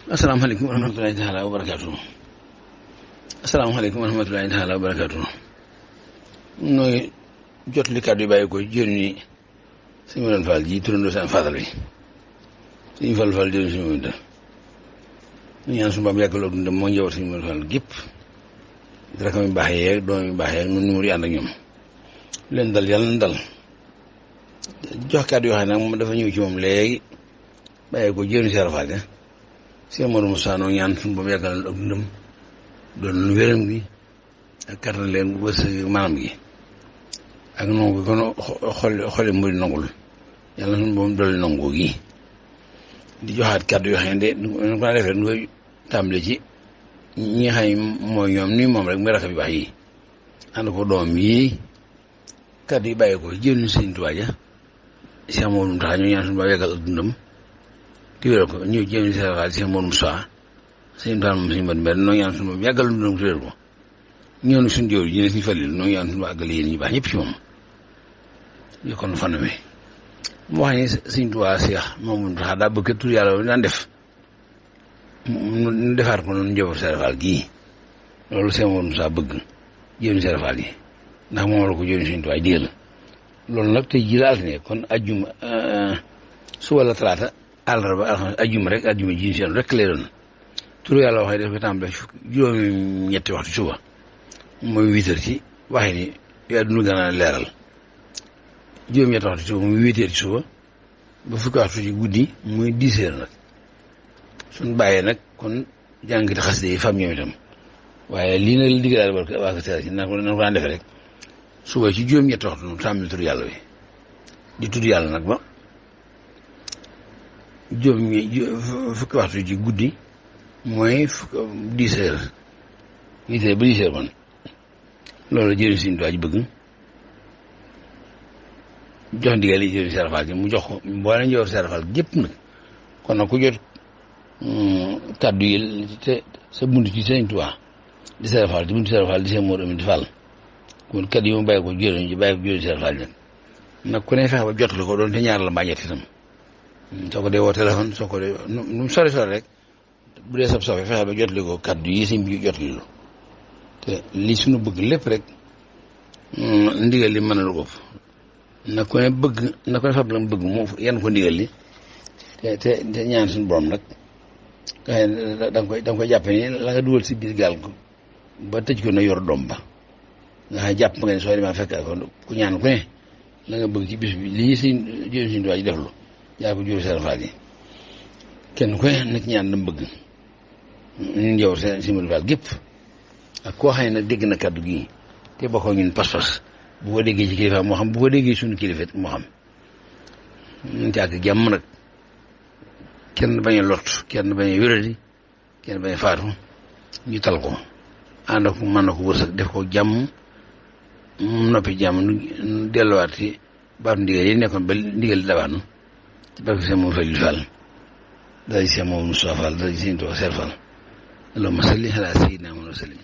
asalaamaaleykum wa rahmatulahi taala wa barakaatu. asalaamaaleykum wa rahmatulahi taala wa barakaatu. nooy jot li kàddu yi bàyyi ko jëriñu suñu Modou Fall ji turandoo seen fadal bi suñu Fall jëriñu suñu Modou ñu ñaan suñu baam yàggaloo dundam moo njaboot suñu Modou Fall gépp rakam yu baax yeeg doom yu baax yeeg nun ñu mu ànd ak ñoom leen dal yàlla na dal jox kàddu yoo xam ne nag moom dafa ñëw ci moom léegi bàyyi ko jëriñu seen Fall ja Cheikh Modou Moussa noo ñaan suñu baam yàggal ak dundam doon nu wéram gi ak kattan leen wërsëg maanaam gi ak nangu kon xoli mbiri nangul yàlla suñu boom dolli nangu gi di joxaat kàddu yoo xam ne de nu ko defee nu koy tàmbale ci ñi nga xam ne mooy ñoom ni moom rek muy rakk bi baax yi ànd ko doom yi kàddu yi bàyyi ko jël Sëñ Tuubaa ja Cheikh Modou Moussa ñu ñaan suñu ba yàggal ak dundam ki wéral ko ñëw jël Sénégal Cheikh Modou Moussa Sëñ Tuubaa moom suñu mbir mbir noo ñaan suñu ba yàggal dundam ki wéral ko ñëw na suñu jëwri ji ne suñu falil noo ñaan suñu ba àggale yéen ñi baax ñëpp ci moom yokkoon fan wi mu wax ni Sëñ Tuubaa Cheikh moom tax daa bëgg tur yàlla daan def nu defaat ko noonu njaboot Sénégal gii loolu Cheikh Modou Moussa bëgg jëwriñ Sénégal yi ndax moom la ko jëwriñ Sëñ Tuubaa digal loolu nag tey jii la altine kon ajjuma suba la talaata àllarba alxames ajjuma ji seen rek lay doon tur yàlla waxee daf ko tàmbale juróomi ñetti waxtu suba mooy 8 heures ci waxee ni yaa dunu gën a leeral juróom ñetti waxtu suba muy 8 heures ci suba ba fukki waxtu ci guddi muy 10 heures nag suñ bàyyee nag kon jàngite xasida yi fam ñoom itam waaye lii nag la digalaal waa ko seera ci na ko daan defe rek suba ci juróom ñetti waxtu nu tàmbali tur yàlla wi di tudd yàlla nag ba fukki waxtu ci guddi mooy 10 heures 8 heures ba 10 heures man loolu la jëriñ Sëñ Tuubaa ji bëgg jox ndigal yi jëriñ Seera Faal ji mu jox ko mboolem njaboot Seera Faal gépp nag kon nag ku jot kàddu yi te sa bunt ci Sëñ Tuubaa di Seera Faal di buntu Seera Faal di seen Moodu Amin di Fall kon kàddu yi mu bàyyi ko jëriñ ji bàyyi ko jëriñ Seera Faal nag ku ne fexe ba jot ko doon te ñaar la mbaa ñett itam soo ko dee woo téléphone soo ko dee nu mu sori rek bu dee sab sofe fexe ba jotli ko kàddu yi sëñ bi jotli lu te li suñu bëgg lépp rek ndigal li mën a lu ko na ko ne bëgg na ko ne fab la mu bëgg mu yan ko ndigal li te ñaan suñu borom nag nga da nga koy jàppe ni la nga dugal si biir gaal ko ba tëj ko na yor doom ba nga xam ne jàpp nga ne soo demee fekk ko ku ñaan ku ne la nga bëgg ci bis bi lii suñ jëriñ suñu tuwaay ji def lu yaa ko jur Seera Faal yi kenn ku ne nag ñaan dama bëgg ñun njaboot Sëñ Modou Fall gépp ak koo xam ne nag dégg na kàddu gi te bokkoo ñun pas-pas bu ko déggee ci kilifa moo xam bu ko déggee suñu kilifa moo xam ñu ci àgg jàmm nag kenn bañ a lot kenn bañ a wéradi kenn bañ a faatu ñu tal ko ànd ak mën na ko wërsëg def ko jàmm noppi jàmm nu delluwaat ci baatu ndigal yi nekkoon ba ndigal di dabaat nu ci barke Sëñ Modou Fall daal di Cheikh Modou Moussa Fall daal di Sëñ Tuubaa Seera Fall allahumma salli ala sayyidina Muhammad wa sallim